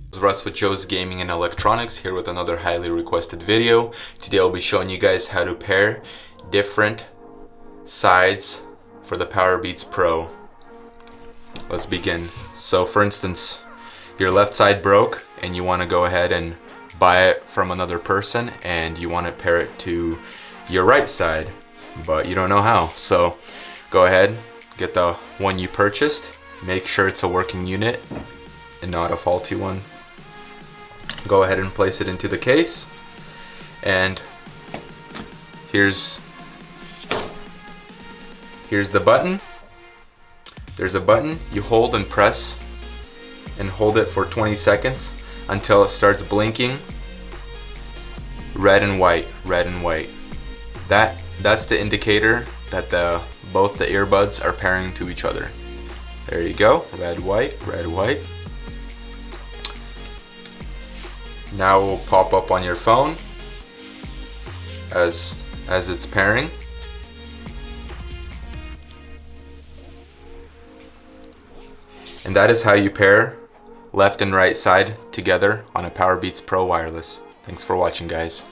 It's Russ with Joe's Gaming and Electronics here with another highly requested video. Today I'll be showing you guys how to pair different sides for the Powerbeats Pro. Let's begin. So for instance, your left side broke and you want to go ahead and buy it from another person and you want to pair it to your right side, but you don't know how. So go ahead, get the one you purchased, make sure it's a working unit and not a faulty one. Go ahead and place it into the case, and here's the button. There's a button you hold and press and hold it for 20 seconds until it starts blinking red and white, red and white. That's the indicator that both the earbuds are pairing to each other. There you go, red, white, red, white. Now it will pop up on your phone as it's pairing. And that is how you pair left and right side together on a Powerbeats Pro wireless. Thanks for watching, guys.